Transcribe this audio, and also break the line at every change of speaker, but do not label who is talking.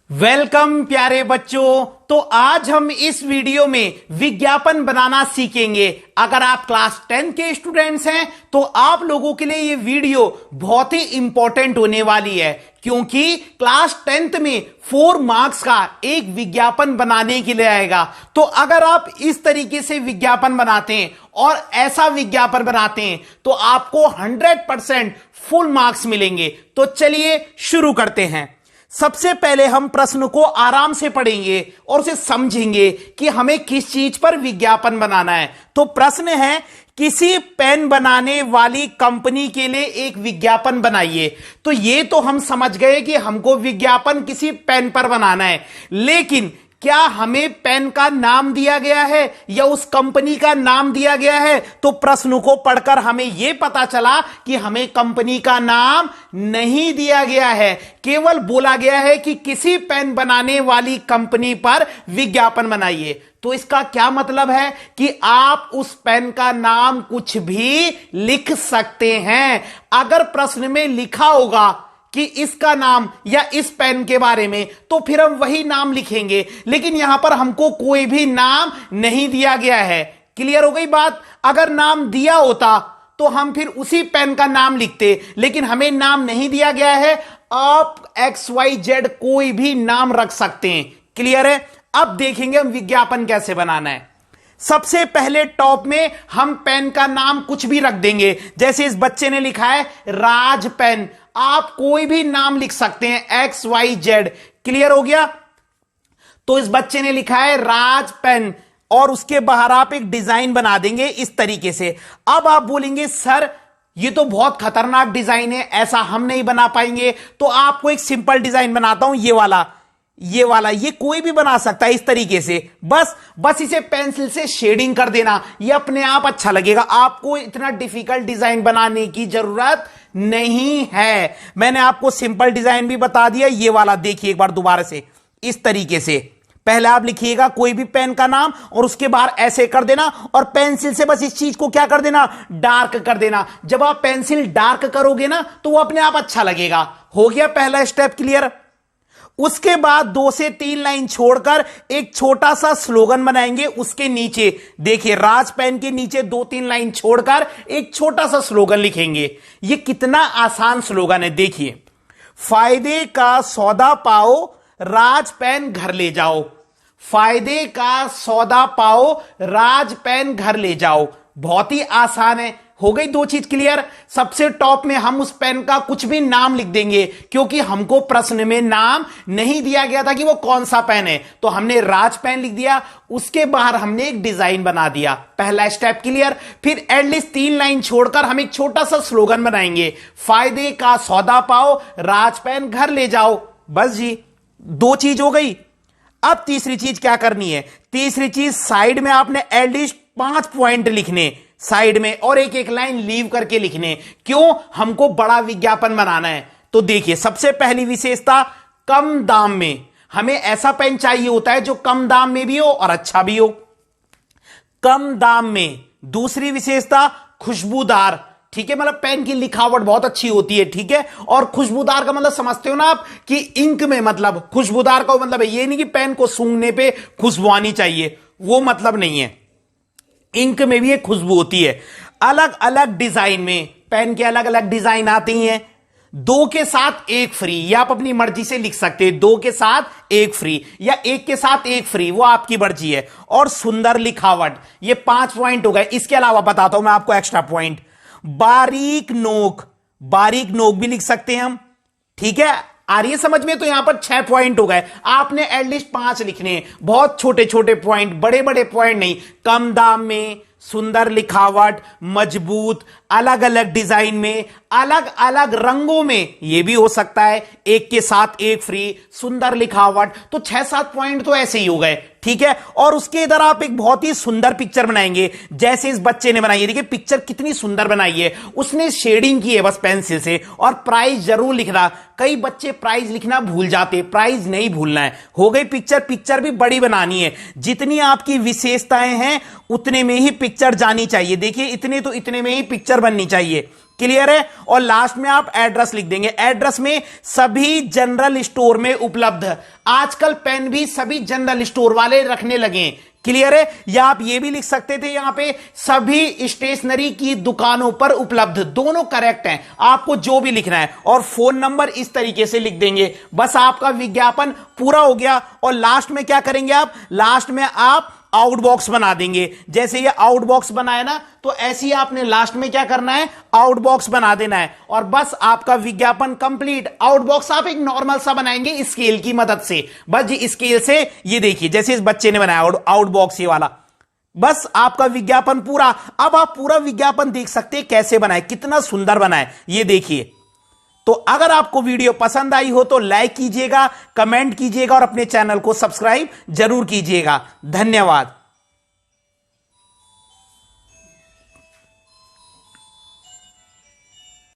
Welcome प्यारे बच्चों। तो आज हम इस वीडियो में विज्ञापन बनाना सीखेंगे। अगर आप क्लास 10 के स्टूडेंट्स हैं तो आप लोगों के लिए ये वीडियो बहुत ही इंपॉर्टेंट होने वाली है, क्योंकि क्लास 10th में 4 मार्क्स का एक विज्ञापन बनाने के लिए आएगा। तो अगर आप इस तरीके से विज्ञापन बनाते हैं और ऐसा विज्ञापन बनाते हैं तो आपको 100% फुल मार्क्स मिलेंगे। तो चलिए शुरू करते हैं। सबसे पहले हम प्रश्न को आराम से पढ़ेंगे और उसे समझेंगे कि हमें किस चीज पर विज्ञापन बनाना है। तो प्रश्न है, किसी पेन बनाने वाली कंपनी के लिए एक विज्ञापन बनाइए। तो ये तो हम समझ गए कि हमको विज्ञापन किसी पेन पर बनाना है, लेकिन क्या हमें पेन का नाम दिया गया है या उस कंपनी का नाम दिया गया है? तो प्रश्न को पढ़कर हमें यह पता चला कि हमें कंपनी का नाम नहीं दिया गया है, केवल बोला गया है कि किसी पेन बनाने वाली कंपनी पर विज्ञापन बनाइए। तो इसका क्या मतलब है कि आप उस पेन का नाम कुछ भी लिख सकते हैं। अगर प्रश्न में लिखा होगा कि इसका नाम या इस पेन के बारे में, तो फिर हम वही नाम लिखेंगे, लेकिन यहां पर हमको कोई भी नाम नहीं दिया गया है। क्लियर हो गई बात? अगर नाम दिया होता तो हम फिर उसी पेन का नाम लिखते, लेकिन हमें नाम नहीं दिया गया है। आप XYZ कोई भी नाम रख सकते हैं। क्लियर है? अब देखेंगे हम विज्ञापन कैसे बनाना है। सबसे पहले टॉप में हम पेन का नाम कुछ भी रख देंगे। जैसे इस बच्चे ने लिखा है राज पेन, आप कोई भी नाम लिख सकते हैं XYZ। क्लियर हो गया? तो इस बच्चे ने लिखा है राज पेन और उसके बाहर आप एक डिजाइन बना देंगे इस तरीके से। अब आप बोलेंगे सर ये तो बहुत खतरनाक डिजाइन है, ऐसा हम नहीं बना पाएंगे। तो आपको एक सिंपल डिजाइन बनाता हूं, ये वाला ये कोई भी बना सकता है इस तरीके से। बस इसे पेंसिल से शेडिंग कर देना, ये अपने आप अच्छा लगेगा। आपको इतना डिफिकल्ट डिजाइन बनाने की जरूरत नहीं है। मैंने आपको सिंपल डिजाइन भी बता दिया। ये वाला देखिए एक बार दोबारा से, इस तरीके से पहले आप लिखिएगा कोई भी पेन का नाम और उसके बाहर ऐसे कर देना और पेंसिल से बस इस चीज को क्या कर देना, डार्क कर देना। जब आप पेंसिल डार्क करोगे ना तो वो अपने आप अच्छा लगेगा। हो गया पहला स्टेप क्लियर। उसके बाद 2 से 3 लाइन छोड़कर एक छोटा सा स्लोगन बनाएंगे। उसके नीचे देखिए राज पेन के नीचे 2-3 लाइन छोड़कर एक छोटा सा स्लोगन लिखेंगे। ये कितना आसान स्लोगन है, देखिए, फायदे का सौदा पाओ राज पेन घर ले जाओ। फायदे का सौदा पाओ राज पेन घर ले जाओ। बहुत ही आसान है। हो गई 2 चीज क्लियर। सबसे टॉप में हम उस पेन का कुछ भी नाम लिख देंगे, क्योंकि हमको प्रश्न में नाम नहीं दिया गया था कि वो कौन सा पेन है। तो हमने राज पेन लिख दिया, उसके बाहर हमने एक डिजाइन बना दिया। पहला स्टेप क्लियर। फिर एटलीस्ट 3 लाइन छोड़कर हम एक छोटा सा स्लोगन बनाएंगे, फायदे का सौदा पाओ राज पेन घर ले जाओ। बस जी 2 चीज हो गई। अब तीसरी चीज क्या करनी है? तीसरी चीज साइड में आपने एटलीस्ट 5 पॉइंट लिखने साइड में और एक लाइन लीव करके लिखने। क्यों? हमको बड़ा विज्ञापन बनाना है। तो देखिए सबसे पहली विशेषता, कम दाम में। हमें ऐसा पेन चाहिए होता है जो कम दाम में भी हो और अच्छा भी हो। कम दाम में। दूसरी विशेषता, खुशबूदार। ठीक है, मतलब पेन की लिखावट बहुत अच्छी होती है। ठीक है, और खुशबूदार का मतलब समझते हो ना आप कि इंक में, मतलब खुशबूदार का मतलब है ये नहीं कि पेन को सूंघने पे खुशबू आनी चाहिए, वो मतलब नहीं है। इंक में भी एक खुशबू होती है। अलग अलग डिजाइन में पेन के अलग अलग डिजाइन आती हैं। 2 के साथ 1 फ्री, या आप अपनी मर्जी से लिख सकते हैं 2 के साथ 1 फ्री या 1 के साथ 1 फ्री, वो आपकी मर्जी है। और सुंदर लिखावट, ये 5 पॉइंट हो गए। इसके अलावा बताता हूं मैं आपको एक्स्ट्रा पॉइंट, बारीक नोक। बारीक नोक भी लिख सकते हैं हम। ठीक है, आ रही है समझ में? तो यहां पर 6 पॉइंट हो गए। आपने एटलीस्ट 5 लिखने, बहुत छोटे छोटे पॉइंट, बड़े बड़े पॉइंट नहीं। कम दाम में, सुंदर लिखावट, मजबूत, अलग अलग डिजाइन में, अलग अलग रंगों में, यह भी हो सकता है। 1 के साथ 1 फ्री, सुंदर लिखावट। तो 6-7 पॉइंट तो ऐसे ही हो गए। ठीक है, और उसके इधर आप एक बहुत ही सुंदर पिक्चर बनाएंगे, जैसे इस बच्चे ने बनाई है। देखिए पिक्चर कितनी सुंदर बनाई है, उसने शेडिंग की है बस पेंसिल से। और प्राइस जरूर लिखना। कई बच्चे प्राइस लिखना भूल जाते, प्राइस नहीं भूलना है। हो गई पिक्चर। पिक्चर भी बड़ी बनानी है। जितनी आपकी विशेषताएं हैं उतने में ही पिक्चर जानी चाहिए। देखिए इतने तो इतने में ही पिक्चर बननी चाहिए। क्लियर है। और लास्ट में आप एड्रेस लिख देंगे। एड्रेस में सभी जनरल स्टोर में उपलब्ध। आजकल पेन भी सभी जनरल स्टोर वाले रखने लगे। क्लियर है। या आप ये भी लिख सकते थे यहां पे सभी स्टेशनरी की दुकानों पर उपलब्ध। दोनों करेक्ट हैं, आपको जो भी लिखना है। और फोन नंबर इस तरीके से लिख देंगे। बस आपका विज्ञापन पूरा हो गया। और लास्ट में क्या करेंगे आप, लास्ट में आप आउटबॉक्स बना देंगे। जैसे ये आउटबॉक्स बनाया ना, तो ऐसे ही आपने लास्ट में क्या करना है, आउटबॉक्स बना देना है। और बस आपका विज्ञापन कंप्लीट। आउटबॉक्स आप एक नॉर्मल सा बनाएंगे स्केल की मदद से। बस ये स्केल से, ये देखिए जैसे इस बच्चे ने बनाया आउटबॉक्स ये वाला, बस आपका विज्ञापन पूरा। अब आप पूरा विज्ञापन देख सकते हैं कैसे बनाए, कितना सुंदर बनाए, ये देखिए। तो अगर आपको वीडियो पसंद आई हो तो लाइक कीजिएगा, कमेंट कीजिएगा और अपने चैनल को सब्सक्राइब जरूर कीजिएगा। धन्यवाद।